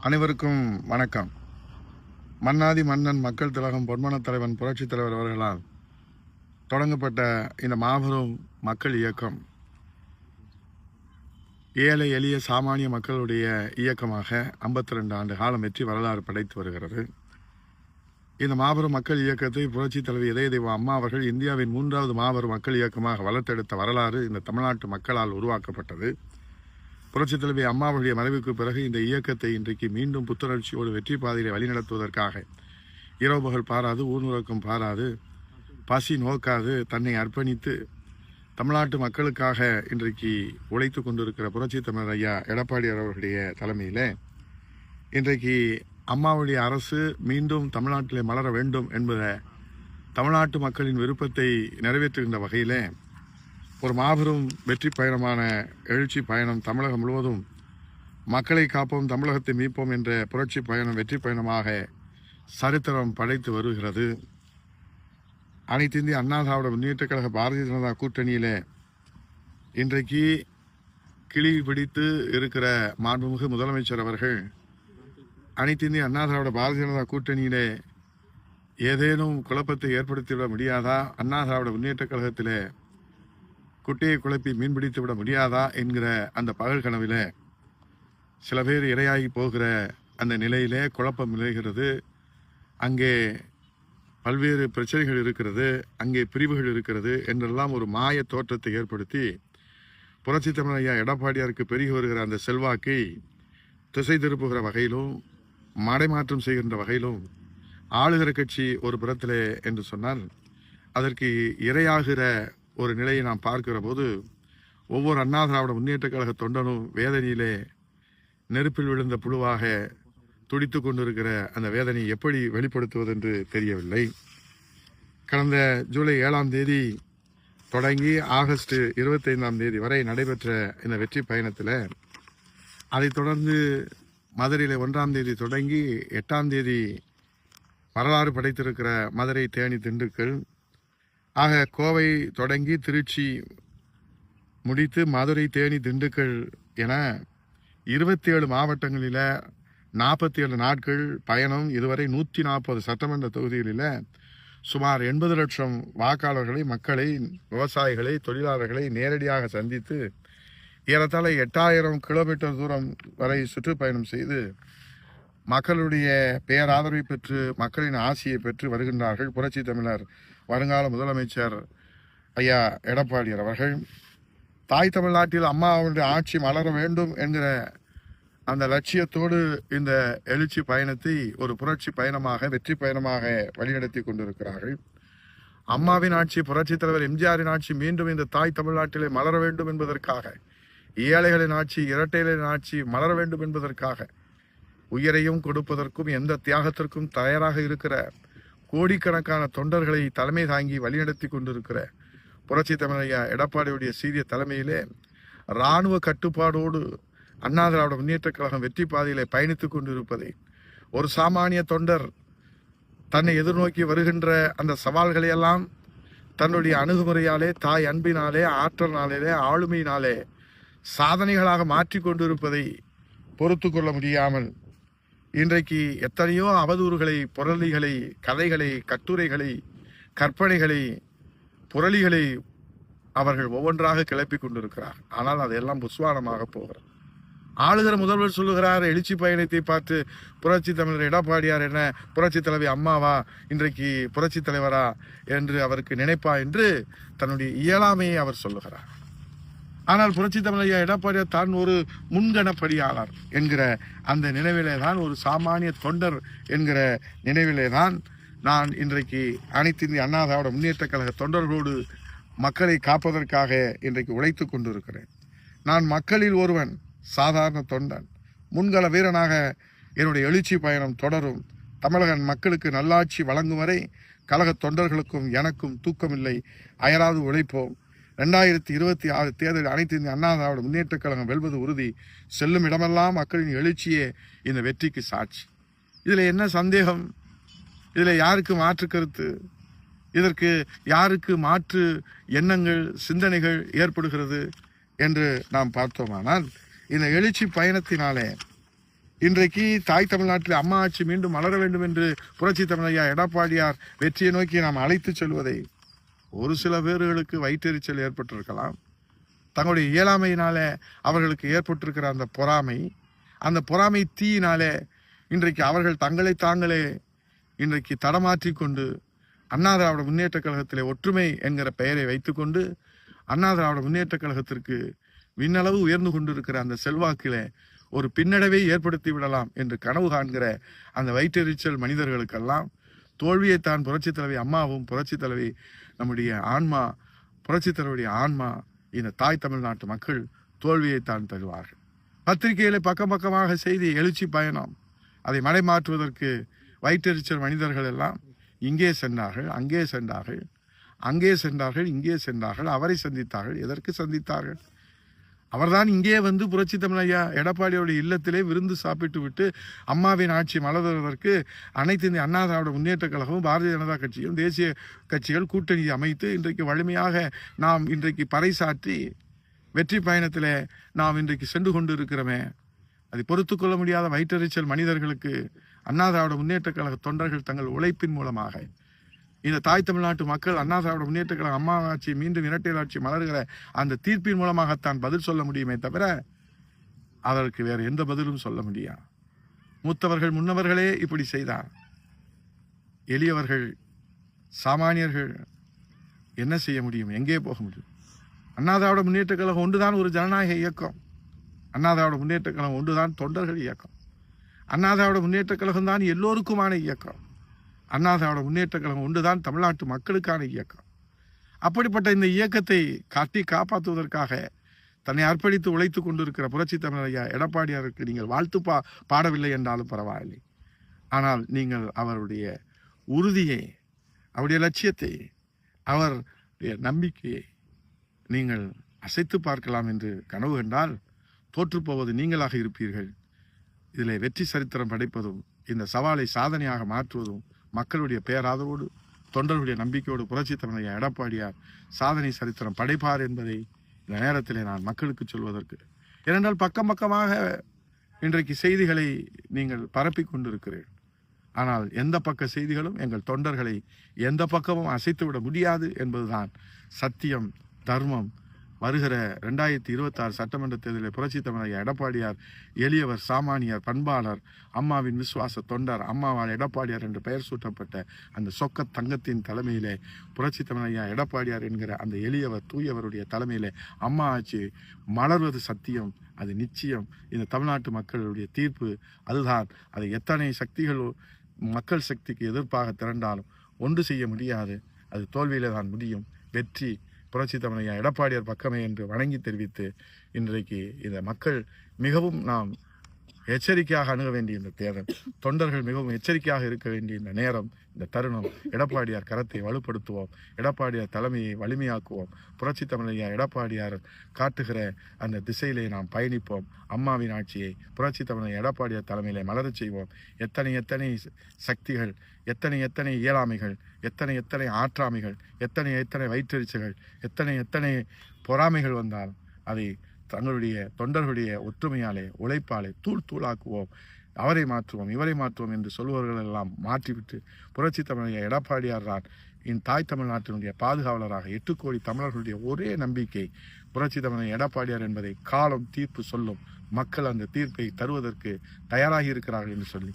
அனைவருக்கும் வணக்கம். மன்னாதி மன்னன் மக்கள் திலகம் பொன்மன தலைவன் புரட்சித் தலைவர் அவர்களால் தொடங்கப்பட்ட இந்த மாபெரும் மக்கள் இயக்கம் ஏழை எளிய சாமானிய மக்களுடைய இயக்கமாக 52 ஆண்டு காலம் வெற்றி வரலாறு படைத்து வருகிறது. இந்த மாபெரும் மக்கள் இயக்கத்தை புரட்சித் தலைவி இதய தெய்வம் அம்மா அவர்கள் இந்தியாவின் 3வது மாபெரும் மக்கள் இயக்கமாக வளர்த்தெடுத்த வரலாறு இந்த தமிழ்நாட்டு மக்களால் உருவாக்கப்பட்டது. புரட்சித் தலைவி அம்மாவுடைய மறைவுக்கு பிறகு இந்த இயக்கத்தை இன்றைக்கு மீண்டும் புத்துணர்ச்சியோடு வெற்றி பாதையை வழிநடத்துவதற்காக இரவு பகல் பாராது, ஊர்நுறக்கம் பாராது, பசி நோக்காது தன்னை அர்ப்பணித்து தமிழ்நாட்டு மக்களுக்காக இன்றைக்கு உழைத்து கொண்டிருக்கிற புரட்சித் தமிழர் ஐயா எடப்பாடியார் அவர்களுடைய தலைமையில் இன்றைக்கு அம்மாவுடைய அரசு மீண்டும் தமிழ்நாட்டிலே மலர வேண்டும் என்பதை தமிழ்நாட்டு மக்களின் விருப்பத்தை நிறைவேற்றுகின்ற வகையில் ஒரு மாபெரும் வெற்றி பயணமான எழுச்சி பயணம் தமிழகம் முழுவதும் மக்களை காப்போம் தமிழகத்தை மீட்போம் என்ற புரட்சி பயணம் வெற்றி பயணமாக சரித்திரம் படைத்து வருகிறது. அனைத்து இந்திய அண்ணா திராவிட முன்னேற்றக் கழக பாரதிய ஜனதா கூட்டணியில் இன்றைக்கு கிளி பிடித்து இருக்கிற மாண்புமிகு முதலமைச்சர் அவர்கள் அனைத்து இந்திய அண்ணா திராவிட பாரதிய ஜனதா கூட்டணியிலே ஏதேனும் குழப்பத்தை ஏற்படுத்திவிட முடியாதா, அண்ணா திராவிட முன்னேற்றக் கழகத்தில் குட்டையை குழப்பி மீன்பிடித்து விட முடியாதா என்கிற அந்த பகல் கனவில் சில பேர் இரையாகி போகிற அந்த நிலையிலே குழப்பம் நிலைகிறது. அங்கே பல்வேறு பிரச்சனைகள் இருக்கிறது, அங்கே பிரிவுகள் இருக்கிறது என்றெல்லாம் ஒரு மாய தோற்றத்தை ஏற்படுத்தி புரட்சித் தமிழர் ஐயா எடப்பாடியாருக்கு பெருகி வருகிற அந்த செல்வாக்கை திசை திருப்புகிற வகையிலும் மடைமாற்றம் செய்கின்ற வகையிலும் ஆளுகிற கட்சி ஒரு புறத்திலே என்று சொன்னால் அதற்கு இரையாகிற ஒரு நிலையை நாம் பார்க்கிற போது ஒவ்வொரு அண்ணா திராவிட முன்னேற்றக் கழக தொண்டனும் வேதனையிலே நெருப்பில் விழுந்த புழுவாக துடித்து கொண்டிருக்கிற அந்த வேதனையை எப்படி வெளிப்படுத்துவது என்று தெரியவில்லை. கடந்த ஜூலை 7ஆம் தேதி தொடங்கி ஆகஸ்ட் 25ஆம் தேதி வரை நடைபெற்ற இந்த வெற்றி பயணத்தில் அதைத் தொடர்ந்து மதுரையில் 1ஆம் தேதி தொடங்கி 8ஆம் தேதி வரலாறு படைத்திருக்கிற மதுரை, தேனி, திண்டுக்கல், ஆக கோவை தொடங்கி திருச்சி முடித்து மதுரை, தேனி, திண்டுக்கல் என 27 மாவட்டங்களில் 47 நாட்கள் பயணம். இதுவரை 140 சட்டமன்ற தொகுதிகளில் சுமார் 80 லட்சம் வாக்காளர்களை, மக்களை, விவசாயிகளை, தொழிலாளர்களை நேரடியாக சந்தித்து ஏறத்தாழ 8000 கிலோமீட்டர் தூரம் வரை சுற்றுப்பயணம் செய்து மக்களுடைய பேராதரவை பெற்று மக்களின் ஆசியை பெற்று வருகின்றார்கள் புரட்சி தமிழர் வருங்கால முதலமைச்சர் ஐயா எடப்பாடியார் அவர்கள். தாய் தமிழ்நாட்டில் அம்மா அவருடைய ஆட்சி மலர வேண்டும் என்கிற அந்த லட்சியத்தோடு இந்த எழுச்சி பயணத்தை ஒரு புரட்சி பயணமாக, வெற்றி பயணமாக வழிநடத்தி கொண்டிருக்கிறார்கள். அம்மாவின் ஆட்சி, புரட்சி தலைவர் எம்ஜிஆரின் ஆட்சி மீண்டும் இந்த தாய் தமிழ்நாட்டிலே மலர வேண்டும் என்பதற்காக, ஏழைகளின் ஆட்சி, இரட்டைகளின் ஆட்சி மலர வேண்டும் என்பதற்காக உயிரையும் கொடுப்பதற்கும் எந்த தியாகத்திற்கும் தயாராக இருக்கிற கோடிக்கணக்கான தொண்டர்களை தலைமை தாங்கி வழிநடத்தி கொண்டிருக்கிற புரட்சி தமிழர் ஐயா எடப்பாடியுடைய சீரிய தலைமையிலே இராணுவ கட்டுப்பாடோடு அண்ணா திராவிட முன்னேற்றக் கழகம் வெற்றி பாதையிலே பயணித்துக் கொண்டிருப்பதை ஒரு சாமானிய தொண்டர் தன்னை எதிர்நோக்கி வருகின்ற அந்த சவால்களை எல்லாம் தன்னுடைய அணுகுமுறையாலே, தாய் அன்பினாலே, ஆற்றலினாலே, ஆளுமையினாலே சாதனைகளாக மாற்றி கொண்டிருப்பதை பொறுத்து கொள்ள முடியாமல் இன்றைக்கு எத்தனையோ அவதூறுகளை, புரளிகளை, கதைகளை, கட்டுரைகளை, கற்பனைகளை, புரளிகளை அவர்கள் ஒவ்வொன்றாக கிளப்பி கொண்டிருக்கிறார். ஆனால் அதையெல்லாம் புஸ்வானமாக போகிறார். ஆளுகிற முதல்வர் சொல்லுகிறார், எழுச்சி பயணத்தை பார்த்து புரட்சி தமிழர் எடப்பாடியார் என்ன புரட்சி தலைவி அம்மாவா, இன்றைக்கு புரட்சி தலைவரா என்று அவருக்கு நினைப்பா என்று தன்னுடைய இயலாமையை அவர் சொல்லுகிறார். ஆனால் புரட்சி தமிழர் ஐயா எடப்பாடியார் தான் ஒரு முன்கணப்படியாளர் என்கிற அந்த நினைவிலே தான், ஒரு சாமானிய தொண்டர் என்கிற நினைவிலே தான் நான் இன்றைக்கு அனைத்து இந்திய அண்ணா திராவிட முன்னேற்றக் கழக தொண்டர்களோடு மக்களை காப்பதற்காக இன்றைக்கு உழைத்து கொண்டிருக்கிறேன். நான் மக்களில் ஒருவன், சாதாரண தொண்டன், முன்கள வீரனாக என்னுடைய எழுச்சி பயணம் தொடரும். தமிழக மக்களுக்கு நல்லாட்சி வழங்கும் வரை கழக தொண்டர்களுக்கும் எனக்கும் தூக்கமில்லை, அயராது உழைப்போம். 2026 தேர்தல் அனைத்து இந்திய அண்ணா திராவிட முன்னேற்றக் கழகம் வெல்வது உறுதி. செல்லும் இடமெல்லாம் மக்களின் எழுச்சியே இந்த வெற்றிக்கு சாட்சி. இதில் என்ன சந்தேகம்? இதில் யாருக்கு மாற்று கருத்து? இதற்கு யாருக்கு மாற்று எண்ணங்கள், சிந்தனைகள் ஏற்படுகிறது என்று நாம் பார்த்தோமானால் இந்த எழுச்சி பயணத்தினாலே இன்றைக்கு தாய் தமிழ்நாட்டில் அம்மா ஆட்சி மீண்டும் மலர வேண்டும் என்று புரட்சி தமிழையா எடப்பாடியார் வெற்றியை நோக்கி நாம் அழைத்து செல்வதை ஒரு சில பேர்களுக்கு வயிற்றெரிச்சல் ஏற்பட்டிருக்கலாம். தங்களுடைய இயலாமையினாலே அவர்களுக்கு ஏற்பட்டிருக்கிற அந்த பொறாமை தீயினாலே இன்றைக்கு அவர்கள் தங்களை தாங்களே இன்றைக்கு தடமாற்றி கொண்டு அண்ணா திராவிட முன்னேற்ற கழகத்திலே ஒற்றுமை என்கிற பெயரை வைத்துக்கொண்டு அண்ணா திராவிட முன்னேற்ற கழகத்திற்கு விண்ணளவு உயர்ந்து கொண்டிருக்கிற அந்த செல்வாக்கிலே ஒரு பின்னடைவை ஏற்படுத்தி விடலாம் என்று கனவு காண்கிற அந்த வயிற்றெரிச்சல் மனிதர்களுக்கெல்லாம் தோல்வியைத்தான் புரட்சித் தலைவி அம்மாவும் புரட்சித் தலைவி நம்முடைய ஆன்மா புரட்சித் தலைவருடைய ஆன்மா இந்த தாய் தமிழ்நாட்டு மக்கள் தோல்வியைத்தான் தருவார்கள். பத்திரிகையில பக்கம் பக்கமாக செய்தி எழுச்சி பயணம் அதை மடைமாற்றுவதற்கு வயிற்றெரிச்சல் மனிதர்கள் எல்லாம் இங்கே சென்றார்கள், அங்கே சென்றார்கள், அங்கே சென்றார்கள், இங்கே சென்றார்கள், அவரை சந்தித்தார்கள். எதற்கு சந்தித்தார்கள்? அவர்தான் இங்கே வந்து புரட்சி தமிழையா எடப்பாடியோடைய இல்லத்திலே விருந்து சாப்பிட்டு விட்டு அம்மாவின் ஆட்சி மலர்வதற்கு அனைத்து இந்திய அண்ணா திராவிட முன்னேற்ற கழகமும் பாரதிய ஜனதா கட்சியும் தேசிய கட்சிகள் கூட்டணி அமைத்து இன்றைக்கு வலிமையாக நாம் இன்றைக்கு பறைசாற்றி வெற்றி பயணத்தில் நாம் இன்றைக்கு சென்று கொண்டு இருக்கிறோமே, அதை பொறுத்து கொள்ள முடியாத வயிற்றெரிச்சல் மனிதர்களுக்கு அண்ணா திராவிட முன்னேற்ற கழக தொண்டர்கள் தங்கள் உழைப்பின் மூலமாக இந்த தாய் தமிழ்நாட்டு மக்கள் அண்ணா திராவிட முன்னேற்ற கழக அம்மா ஆட்சி மீண்டும் இரட்டை ஆட்சி மலர்கிற அந்த தீர்ப்பின் மூலமாகத்தான் பதில் சொல்ல முடியுமே தவிர அதற்கு வேறு எந்த பதிலும் சொல்ல முடியாது. மூத்தவர்கள் முன்னவர்களே இப்படி செய்தார். எளியவர்கள் சாமானியர்கள் என்ன செய்ய முடியும்? எங்கே போக முடியும்? அண்ணா திராவிட முன்னேற்ற கழகம் ஒன்றுதான் ஒரு ஜனநாயக இயக்கம். அண்ணா திராவிட முன்னேற்ற கழகம் ஒன்றுதான் தொண்டர்கள் இயக்கம். அண்ணா திராவிட முன்னேற்ற கழகம் தான் எல்லோருக்குமான இயக்கம். அண்ணா திராவிட முன்னேற்ற கழகம் ஒன்றுதான் தமிழ்நாட்டு மக்களுக்கான இயக்கம். அப்படிப்பட்ட இந்த இயக்கத்தை காப்பாற்றுவதற்காக தன்னை அர்ப்பணித்து உழைத்து கொண்டிருக்கிற புரட்சி தமிழையா எடப்பாடியாருக்கு நீங்கள் வாழ்த்து பாடவில்லை என்றாலும் பரவாயில்லை. ஆனால் நீங்கள் அவருடைய உறுதியை, அவருடைய லட்சியத்தை, அவருடைய நம்பிக்கையை நீங்கள் அசைத்து பார்க்கலாம் என்று கனவு கண்டால் தோற்றுப்போவது நீங்களாக இருப்பீர்கள். இதில் வெற்றி சரித்திரம் படைப்பதும் இந்த சவாலை சாதனையாக மாற்றுவதும் மக்களுடைய பேராதரவோடு தொண்டர்களுடைய நம்பிக்கையோடு புரட்சி தமிழையா எடப்பாடியார் சாதனை சரித்திரம் படைப்பார் என்பதை இந்த நேரத்தில் நான் மக்களுக்கு சொல்வதற்கு, ஏனென்றால் பக்கம் பக்கமாக இன்றைக்கு செய்திகளை நீங்கள் பரப்பி கொண்டிருக்கிறீர்கள். ஆனால் எந்த பக்க செய்திகளும் எங்கள் தொண்டர்களை எந்த பக்கமும் அசைத்துவிட முடியாது என்பதுதான் சத்தியம், தர்மம். வருகிற 2026 சட்டமன்ற தேர்தலில் புரட்சி தமிழையா எடப்பாடியார் எளியவர், சாமானியர், பண்பாளர், அம்மாவின் விசுவாச தொண்டர், அம்மாவால் எடப்பாடியார் என்று பெயர் சூட்டப்பட்ட அந்த சொக்க தங்கத்தின் தலைமையிலே புரட்சி தமிழையா எடப்பாடியார் என்கிற அந்த எளியவர் தூயவருடைய தலைமையிலே அம்மா ஆட்சி மலர்வது சத்தியம். அது நிச்சயம். இந்த தமிழ்நாட்டு மக்களுடைய தீர்ப்பு அதுதான். அது எத்தனை சக்திகள் மக்கள் சக்திக்கு எதிர்ப்பாக திரண்டாலும் ஒன்று செய்ய முடியாது. அது தோல்வியிலே தான் முடியும். வெற்றி புரட்சி தமிழையா எடப்பாடியார் பக்கமே என்று வணங்கி தெரிவித்து இன்றைக்கு இந்த மக்கள் மிகவும் நாம் எச்சரிக்கையாக அணுக வேண்டிய இந்த தேர்தல், தொண்டர்கள் மிகவும் எச்சரிக்கையாக இருக்க வேண்டிய இந்த நேரம், இந்த தருணம். எடப்பாடியார் கரத்தை வலுப்படுத்துவோம், எடப்பாடியார் தலைமையை வலிமையாக்குவோம், புரட்சி தமிழையா எடப்பாடியார் காட்டுகிற அந்த திசையிலே நாம் பயணிப்போம். அம்மாவின் ஆட்சியை புரட்சி தமிழையா எடப்பாடியார் தலைமையிலே மலரச் செய்வோம். எத்தனை எத்தனை சக்திகள், எத்தனை இயலாமைகள், எத்தனை ஆற்றாமைகள், எத்தனை வயிற்றெரிச்சல்கள், எத்தனை பொறாமைகள் வந்தால் அதை தங்களுடைய தொண்டர்களுடைய ஒற்றுமையாலே உழைப்பாலே தூளாக்குவோம். அவரை மாற்றுவோம், இவரை மாற்றுவோம் என்று சொல்பவர்கள் எல்லாம் மாற்றிவிட்டு புரட்சி தமிழையா எடப்பாடியார் தான் இந்த தாய் தமிழ்நாட்டினுடைய பாதுகாவலராக 8 கோடி தமிழர்களுடைய ஒரே நம்பிக்கை புரட்சி தமிழையா எடப்பாடியார் என்பதை காலம் தீர்ப்பு சொல்லும். மக்கள் அந்த தீர்ப்பை தருவதற்கு தயாராகி இருக்கிறார்கள் என்று சொல்லி